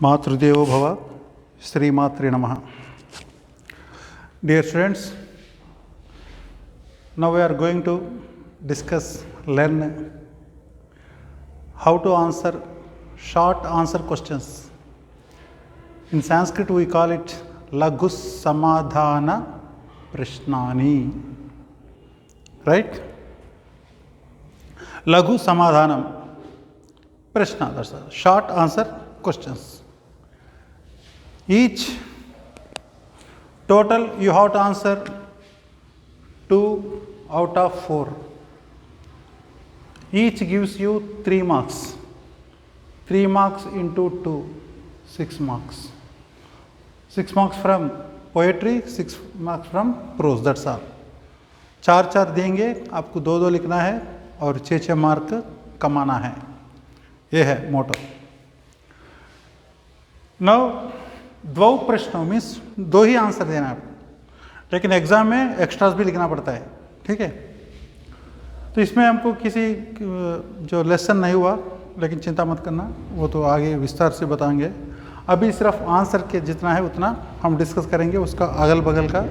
मातृदेवो भव श्रीमात्रे नमः. Dear students, now we are going to learn how to answer short answer questions. In Sanskrit we call it Laghus Samadhana Prishnani. Right? Laghu Samadhanam Prishna, that's a short answer questions. Each total you have to answer 2 out of 4. Each gives you 3 marks. 3 marks into 2, 6 marks. 6 marks from poetry, 6 marks from prose, that's all. 4 देंगे, आपको 2 लिखना है और 6 mark कमाना है. ये है मोटो. Now द्वौ प्रश्नों मीन्स 2 ही आंसर देना है आपको, लेकिन एग्जाम में एक्स्ट्रास भी लिखना पड़ता है. ठीक है, तो इसमें हमको किसी जो लेसन नहीं हुआ, लेकिन चिंता मत करना, वो तो आगे विस्तार से बताएंगे. अभी सिर्फ आंसर के जितना है उतना हम डिस्कस करेंगे, उसका अगल बगल का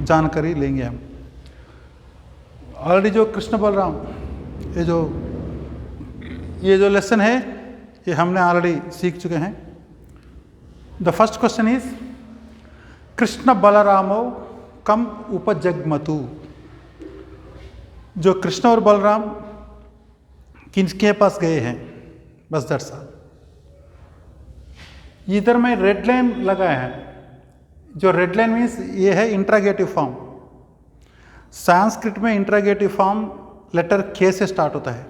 जानकारी लेंगे हम. ऑलरेडी जो कृष्ण बलराम ये जो लेसन है ये हमने ऑलरेडी सीख चुके हैं. The first question is Krishna बलरामो कम उपजग्मतु. जो कृष्ण और बलराम किसके पास गए हैं, बस दैट्स ऑल. इधर में रेड लाइन लगाया है. जो रेड लाइन मीन्स ये है इंट्रागेटिव फॉर्म. संस्कृत में इंट्रागेटिव फॉर्म लेटर के से स्टार्ट होता है.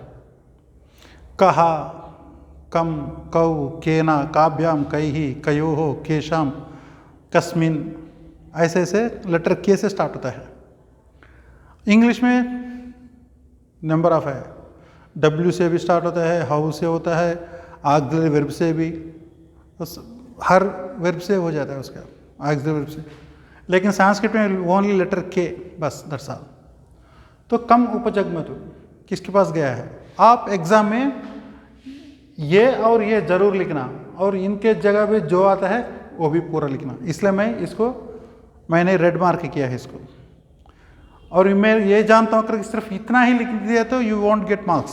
कहा, कम, कौ, केना, काभ्याम, कैहि, कयोः, केशाम, कस्मिन, ऐसे ऐसे लेटर के से स्टार्ट होता है. इंग्लिश में नंबर ऑफ है. डब्ल्यू से भी स्टार्ट होता है, हाउ से होता है, ऑक्सिलरी वर्ब से भी, हर वर्ब से हो जाता है उसका ऑक्सिलरी वर्ब से. लेकिन संस्कृत में ओनली लेटर के, बस दैट्स ऑल. तो कम उपजग्मतु किसके पास गया है. आप एग्जाम में ये और ये जरूर लिखना, और इनके जगह पे जो आता है वो भी पूरा लिखना. इसलिए मैंने रेड मार्क किया है इसको. और मैं ये जानता हूँ कि सिर्फ इतना ही लिख दिया तो you want get marks,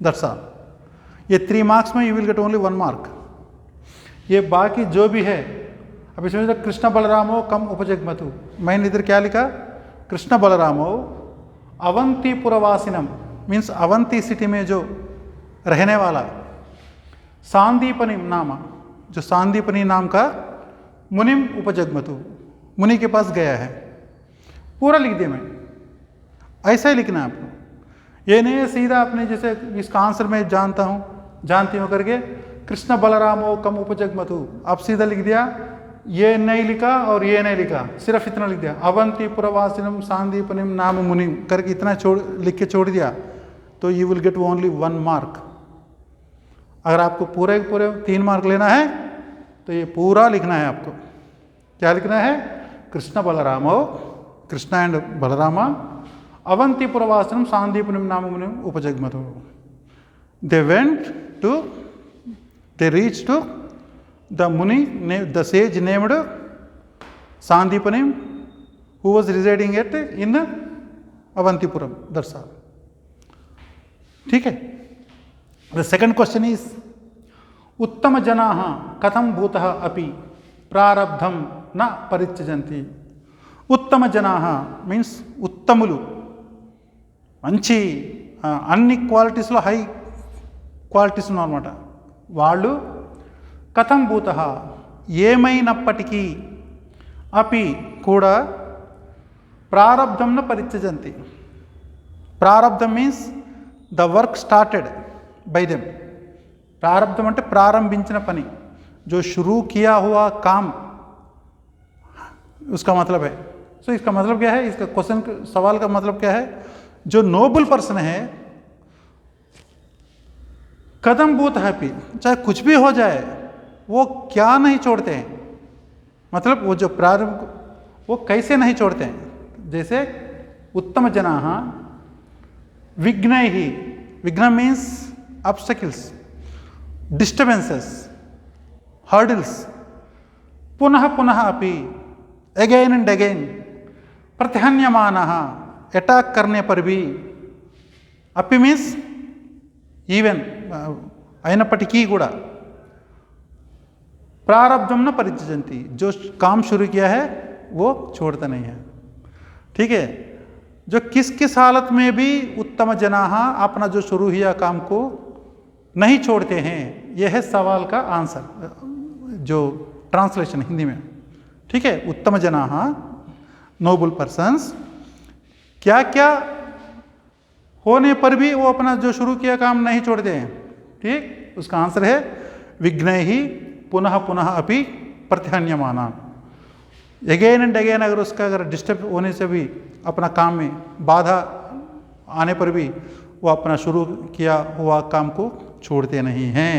that's all. ये 3 मार्क्स में you will get only 1 mark. ये बाकी जो भी है, अब इसमें कृष्ण बलरामो कम उपजग्मतु, मैंने इधर क्या लिखा, कृष्ण बलरामो अवंतीपुरवासिनम मीन्स अवंती सिटी में जो रहने वाला, सांदीपनी नाम, जो सांदीपनी नाम का मुनिम उपजग्मतु, मुनि के पास गया है. पूरा लिख दिया मैंने. ऐसा ही लिखना है आपको. ये नहीं है सीधा आपने जैसे इसका आंसर मैं जानती हूँ करके कृष्ण बलरामो कम उपजग्मतु, आप सीधा लिख दिया. ये नहीं लिखा और ये नहीं लिखा, सिर्फ इतना लिख दिया, अवंती पुरवासिनम सांदीपनिम नाम मुनिम करके इतना लिख के छोड़ दिया, तो you will get only 1 mark. अगर आपको पूरे 3 मार्क लेना है तो ये पूरा लिखना है आपको. क्या लिखना है, कृष्ण बलरामो, कृष्ण एंड बलरामा, अवंती पुरवासिनम सांदीपनिम नाम मुनिम उपजग्मतु. They reached to the Muni, the sage named Sandipanim, who was residing in Avantipuram. That's all. ठीक है. The second question is उत्तम जनाः कथम भूतः अपि प्रारब्धम न परित्यजन्ति. उत्तम जनाः मीन्स उत्तमुలు, మంచి అన్ని క్వాలిటీస్లో హై క్వాలిటీస్ అన్నమాట. వాళ్ళు కథం భూతః ఏమైనప్పటికీ, అపి కూడా, ప్రారబ్ధం న పరిత్యజంతి. ప్రారబ్ధం means the work started by them. प्रारब्धम అంటే ప్రారంభించిన పని, जो शुरू किया हुआ काम, उसका मतलब है. सो इसका मतलब क्या है, इसका क्वेश्चन सवाल का मतलब क्या है, जो नोबल पर्सन है कदम भूत हैप्पी, चाहे कुछ भी हो जाए वो क्या नहीं छोड़ते हैं. मतलब वो जो प्रारंभ वो कैसे नहीं छोड़ते हैं. जैसे उत्तम जनाः विघ्नैः, विघ्न मीन्स ऑब्स्टेकल्स, disturbances, हर्डल्स, पुनः पुनः अपि, अगेन एंड अगेन, प्रतिहन्यमानः, अटैक करने पर भी, अपि मीन्स ఈవెన్ అయినప్పటికీ కూడా, प्रारब्धम न परित्यजन्ति, जो काम शुरू किया है वो छोड़ता नहीं है। ठीक है, जो किस किस हालत में भी उत्तम जनाः अपना जो शुरू किया काम को नहीं छोड़ते हैं, यह है सवाल का आंसर, जो ट्रांसलेशन हिंदी में। ठीक है, उत्तम जनाः, नोबल पर्सन्स, क्या क्या होने पर भी वो अपना जो शुरू किया काम नहीं छोड़ते हैं। ठीक, उसका आंसर है विघ्नैहि पुनः पुनः अपि प्रतिहन्यमाना। अगेन एंड अगेन अगर उसका अगर डिस्टर्ब होने से भी अपना काम में बाधा आने पर भी वो अपना शुरू किया हुआ काम को छोड़ते नहीं हैं।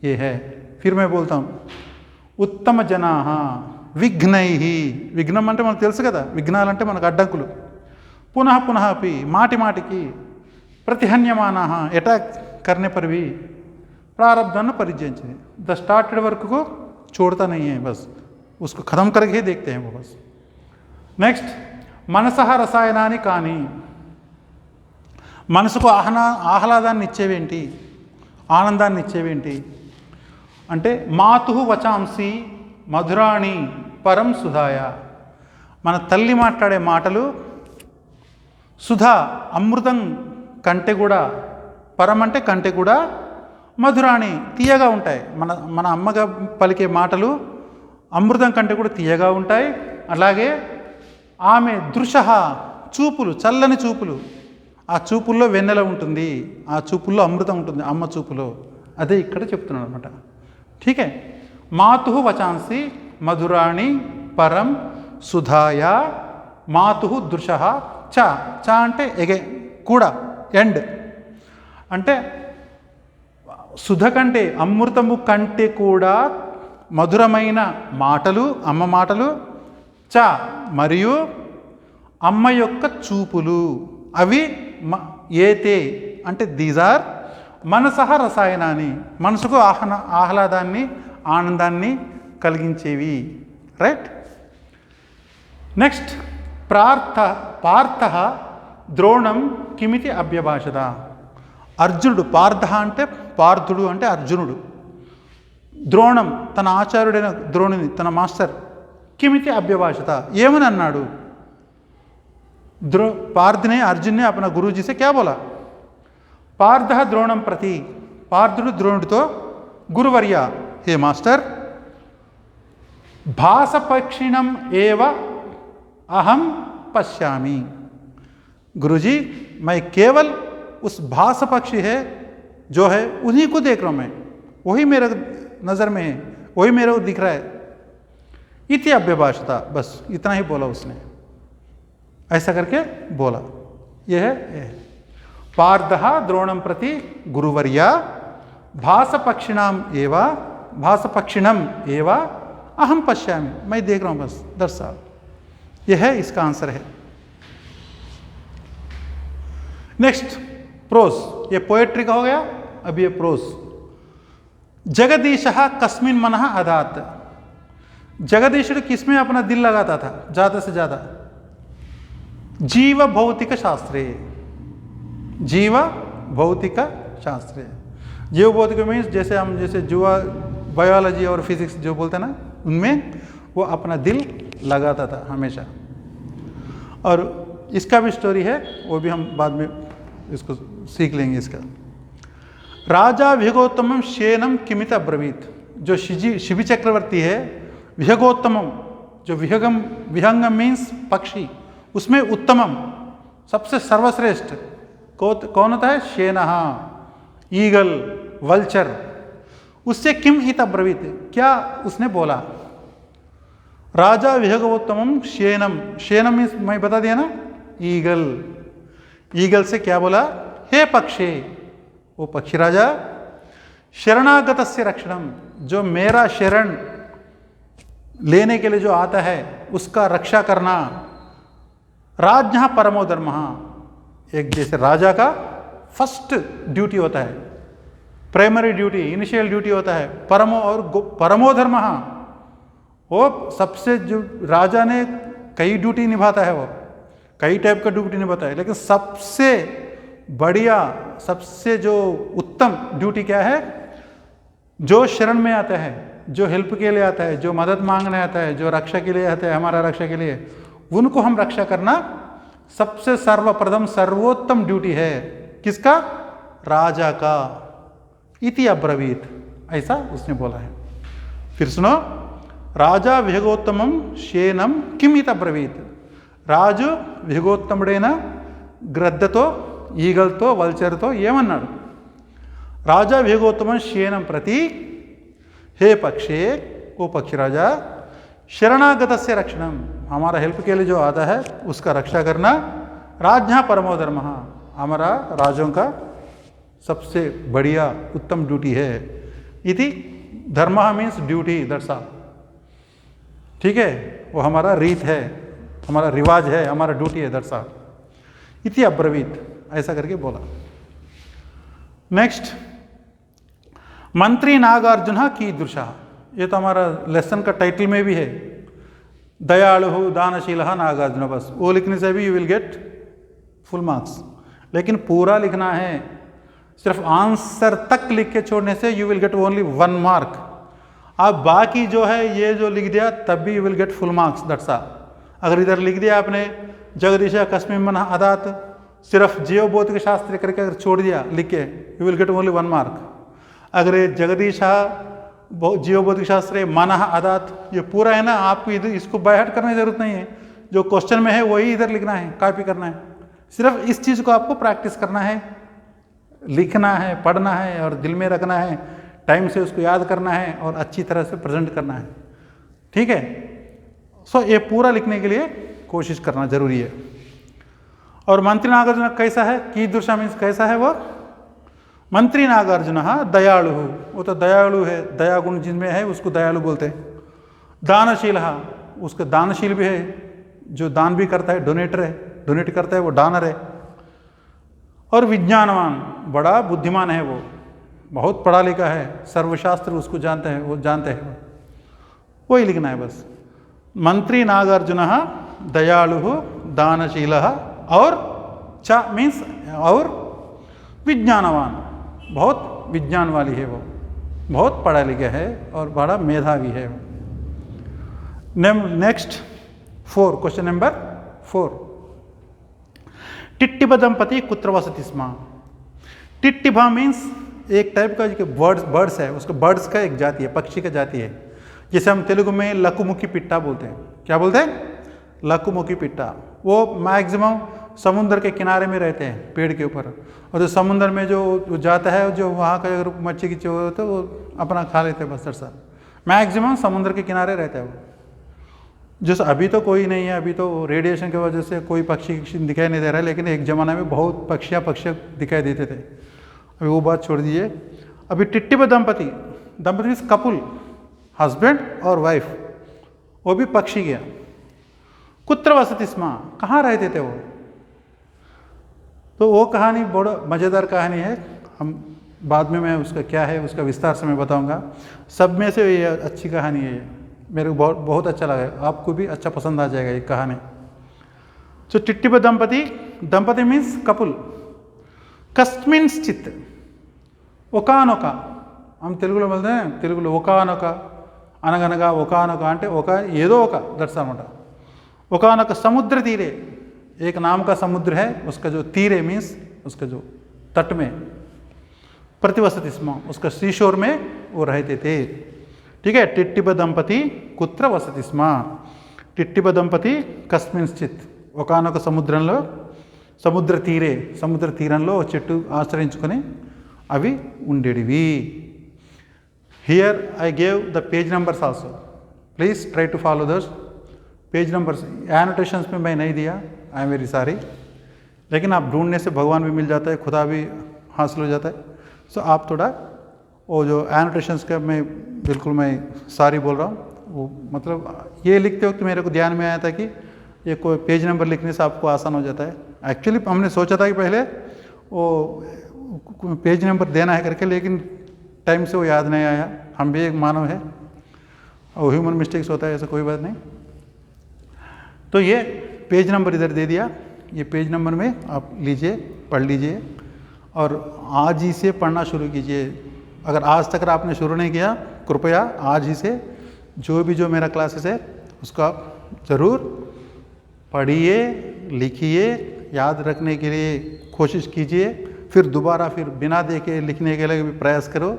ये है, फिर मैं बोलता हूँ, उत्तम जनाः విఘ్నైహి, విఘ్నం అంటే మనకు తెలుసు కదా, విఘ్నాలంటే మనకు అడ్డంకులు, पुनः पुनः अपि, माटी माटिकी, प्रतिहन्यमानः, अटैक करने पर भी, प्रारब्धन परित्यज्य, द स्टार्टेड वर्क को छोड़ता नहीं है, बस उसको खत्म करके ही देखते हैं वो बस। नेक्स्ट, మనసః రసాయనాని కాని, మనసుకు ఆహ్లాదాన్ని ఇచ్చేవేంటి, ఆనందాన్ని ఇచ్చేవేంటి అంటే, మాతుః వచాంసి మధురాణి పరం సుధాయ, మన తల్లి మాట్లాడే మాటలు సుధా అమృతం కంటే కూడా, పరం అంటే కంటే కూడా, మధురాణి తీయగా ఉంటాయి. మన అమ్మగా పలికే మాటలు అమృతం కంటే కూడా తీయగా ఉంటాయి. అలాగే ఆమె దృశః, చూపులు, చల్లని చూపులు, ఆ చూపుల్లో వెన్నెల ఉంటుంది, ఆ చూపుల్లో అమృతం ఉంటుంది, అమ్మ చూపులో. అదే ఇక్కడ చెప్తున్నాడు అనమాట. ఠీకే, మాతుః వచాంసి మధురాణి పరం సుధాయ, మాతుః దృశః చ, చ అంటే ఎగే కూడా, ఎండ్ అంటే సుధ కంటే, అమృతము కంటే కూడా మధురమైన మాటలు, అమ్మ మాటలు, చ మరియు అమ్మ యొక్క చూపులు, అవి ఏతే అంటే దీస్ ఆర్ మనసః రసాయనాని, మనసుకు ఆహ్లాదాన్ని ఆనందాన్ని కలిగించేవి. రైట్. నెక్స్ట్, పార్థః ద్రోణం కిమితి అభ్యభాషత. అర్జునుడు, పార్థ అంటే పార్థుడు అంటే అర్జునుడు, ద్రోణం తన ఆచార్యుడైన ద్రోణుని, తన మాస్టర్, కిమితి అభ్యభాషత ఏమని అన్నాడు. पार्थ ने, अर्जुन ने अपना गुरु जी से क्या बोला, पार्थ द्रोणम प्रति, पार्थुడు ద్రోణుడితో, गुरुवर्य, हे मास्टर, भासपक्षिणम एव अहम पश्यामि, गुरुजी मैं केवल उस भास पक्षी है जो है उन्हीं को देख रहा हूँ, मैं वही मेरे नज़र में है, वही मेरे को दिख रहा है। इति अभ्यभाषता, बस इतना ही बोला उसने, ऐसा करके बोला। यह है पार्थः द्रोणं प्रति गुरुवर्या भासपक्षिणाम एव, भासपक्षिणम एव अहम पश्यामि, मैं देख रहा हूँ बस, दर्शाल। यह है, इसका आंसर है। नेक्स्ट, प्रोज, ये पोएट्री का हो गया, अब ये प्रोज। जगदीशः कस्मिन् मनः अधात्, जगदीशुడు किसमें अपना दिल लगाता था ज़्यादा से ज़्यादा, जीव भौतिक शास्त्रे, जीव भौतिक शास्त्रे। जीव भौतिक मीन्स जैसे हम जैसे जुआ बायोलॉजी और फिजिक्स जो बोलते हैं ना, उनमें वो अपना दिल लगाता था हमेशा। और इसका भी स्टोरी है, वो भी हम बाद में इसको सीख लेंगे। इसका राजा विहगोत्तमम शेनम किमित अब्रवीत, जो शिबि चक्रवर्ती है, विहगोत्तमम, जो विहंगम मीन्स पक्षी, उसमें उत्तमम सबसे सर्वश्रेष्ठ कौन होता है, शेनः, ईगल, वल्चर, उससे किम हित अब्रवीत, क्या उसने बोला। राजा विहगोत्तमम शेनम, शेनम मीन्स मैं बता दिया ना, ईगल, ईगल से क्या बोला, हे पक्षी, वो पक्षी राजा, शरणागतस्य रक्षणम, जो मेरा शरण लेने के लिए जो आता है उसका रक्षा करना। राज्ञः परमो धर्मः, एक जैसे राजा का फर्स्ट ड्यूटी होता है प्राइमरी ड्यूटी, इनिशियल ड्यूटी होता है। परमो और परमो धर्म, वो सबसे, जो राजा ने कई ड्यूटी निभाता है, वो कई टाइप का ड्यूटी निभाता है, लेकिन सबसे बढ़िया, सबसे जो उत्तम ड्यूटी क्या है? जो शरण में आता है, जो हेल्प के लिए आता है, जो मदद मांगने आता है, जो रक्षा के लिए आता है, हमारा रक्षा के लिए, उनको हम रक्षा करना सबसे सर्वप्रथम सर्वोत्तम ड्यूटी है। किसका? राजा का। इति अब्रवीत, ऐसा उसने बोला है। फिर सुनो, राजा विहगोत्तमम शेनम किम इत अब्रवीत। రాజు విహగోత్తముడైన గ్రద్దతో, ఈగలతో, వల్చర్తో ఏమన్నాడు? రాజా విహగోత్తమం శేనం ప్రతి, हे पक्षी, ओ पक्षी राजा, शरणागत से रक्षणम, हमारा हेल्प के लिए जो आता है उसका रक्षा करना, राज्ञ परमो धर्म, हमारा राजों का सबसे बढ़िया उत्तम ड्यूटी है। इति धर्म मीन्स ड्यूटी, दर्शा, ठीक है, वो हमारा रीत है, हमारा रिवाज है, हमारा ड्यूटी है, दर्शा। इति अब्रवीत, ऐसा करके बोला। नेक्स्ट, मंत्री नागार्जुन कीदृशः, ये तो हमारा लेसन का टाइटल में भी है, दयालु दानशील नागार्जुन, बस वो लिखने से भी you will get full marks. लेकिन पूरा लिखना है, सिर्फ आंसर तक लिख के छोड़ने से you will get only 1 mark. आप बाकी जो है ये जो लिख दिया तब भी you will get full marks, that's all. अगर इधर लिख दिया आपने जगदीश कस्मिन मन अदात, सिर्फ जीव भौतिक शास्त्र करके अगर छोड़ दिया लिख के, you will get only 1 mark. अगर ये जगदीश जीव भौतिक शास्त्र मन अदात ये पूरा है ना, आपको इधर इसको बाय हार्ट करने की जरूरत नहीं है, जो क्वेश्चन में है वही इधर लिखना है, कॉपी करना है। सिर्फ इस चीज़ को आपको प्रैक्टिस करना है, लिखना है, पढ़ना है और दिल में रखना है, टाइम से उसको याद करना है और अच्छी तरह से प्रेजेंट करना है, ठीक है। सो ये पूरा लिखने के लिए कोशिश करना जरूरी है। और मंत्री नागार्जुन कैसा है? कीदृशः मीन्स कैसा है वो? मंत्री नागार्जुन दयालु, वो तो दयालु है, दया गुण जिनमें है उसको दयालु बोलते हैं। दानशील, उसका दानशील भी है, जो दान भी करता है, डोनेटर है, डोनेट करता है, वो दानर है। और विज्ञानवान, बड़ा बुद्धिमान है, वो बहुत पढ़ा लिखा है, सर्वशास्त्र उसको जानते हैं, वो जानते हैं, वही लिखना है बस। मंत्री नागार्जुन दयालु दानशील और च मीन्स और विज्ञानवान, बहुत विज्ञान वाली है, वो बहुत पढ़ा लिखा है और बड़ा मेधावी है। नेक्स्ट 4, क्वेश्चन नंबर 4, टिट्टिभ दंपति कुत्र वसति स्म। टिट्टिभा मीन्स एक टाइप का बर्ड्स है, उसका बर्ड्स का एक जाति है, पक्षी का जाति है, जिसे हम तेलुगु में लकुमुखी पिट्टा बोलते हैं। क्या बोलते हैं? लकुमुखी पिट्टा। वो मैक्सिमम समुद्र के किनारे में रहते हैं, पेड़ के ऊपर, और जो समुद्र में जो जाता है, जो वहाँ का अगर मच्छी की चोर होता है वो अपना खा लेते हैं बस, सर मैक्सिमम समुद्र के किनारे रहता है वो। जो अभी तो कोई नहीं है, अभी तो रेडिएशन की वजह से कोई पक्षी दिखाई नहीं दे रहा है, लेकिन एक ज़माना में बहुत पक्षी दिखाई देते थे, अभी वो बात छोड़ दीजिए। अभी टिट्टिभ दंपति, दंपति मीन्स कपुल, हस्बैंड और वाइफ, वो भी पक्षी गया। कुत्र वसति स्म, कहाँ रहते थे वो? तो वो कहानी बड़ा मज़ेदार कहानी है, हम बाद में मैं उसका क्या है उसका विस्तार से मैं बताऊंगा। सब में से ये अच्छी कहानी है, मेरे को बहुत अच्छा लगा, आपको भी अच्छा पसंद आ जाएगा ये कहानी। तो टिट्टिभ दंपति, दंपति मीन्स कपुल, कस्मिंश्चित्, ఒకానొక, हम తెలుగులో बोलते हैं, తెలుగులో ఒకానొక అనగనగా ఒకానొక అంటే ఒక ఏదో ఒక, దట్స్ అనమాట। ఒకానొక समुद्र तीरे, एक नाम का समुद्र है, उसका जो तीरे मीन्स उसका जो तट में, प्रतिवसति स्म, उसका सीशोर में वो रहते थे, ठीक है। टिट्टिभ दंपति कुत्र वसति स्म, टिट्टिभ दंपति कस्मिंश्चित्, ఒకానొక సముద్రంలో, సముద్ర తీరే, సముద్ర తీరంలో చెట్టు ఆశ్రయించుకొని అవి ఉండేటివి। Here I gave the page numbers also, please try to follow those page numbers. Annotations में मैं नहीं दिया, आई एम वेरी सॉरी, लेकिन आप ढूंढने से भगवान भी मिल जाता है, खुदा भी हासिल हो जाता है। सो आप थोड़ा वो जो एनोटेशंस का मैं बिल्कुल मैं सॉरी बोल रहा हूँ, वो मतलब ये लिखते वक्त मेरे को ध्यान में आया था कि ये कोई पेज नंबर लिखने से आपको आसान हो जाता है। एक्चुअली हमने सोचा था कि पहले वो पेज नंबर देना है करके, लेकिन टाइम से वो याद नहीं आया, हम भी एक मानव है और ह्यूमन मिस्टेक्स होता है, ऐसा कोई बात नहीं। तो ये पेज नंबर इधर दे दिया, ये पेज नंबर में आप लीजिए, पढ़ लीजिए और आज ही से पढ़ना शुरू कीजिए। अगर आज तक आपने शुरू नहीं किया, कृपया आज ही से जो मेरा क्लासेस है उसको आप ज़रूर पढ़िए, लिखिए, याद रखने के लिए कोशिश कीजिए, फिर दोबारा फिर बिना देखे लिखने के लिए भी प्रयास करो,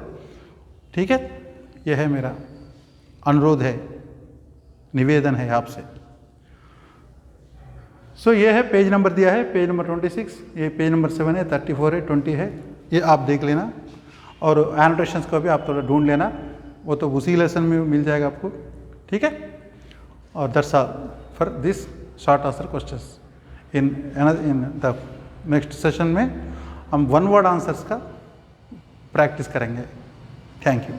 ठीक है। यह है मेरा अनुरोध है, निवेदन है आपसे। सो ये है पेज नंबर दिया है, पेज नंबर 26, ये पेज नंबर 7 है, 34 है, 20 है, ये आप देख लेना और एनोटेशंस को भी आप थोड़ा ढूंढ लेना, वो तो उसी लेसन में मिल जाएगा आपको, ठीक है। और that's all for this short answer questions. In the next session में हम वन वर्ड आंसर्स का प्रैक्टिस करेंगे। Thank you.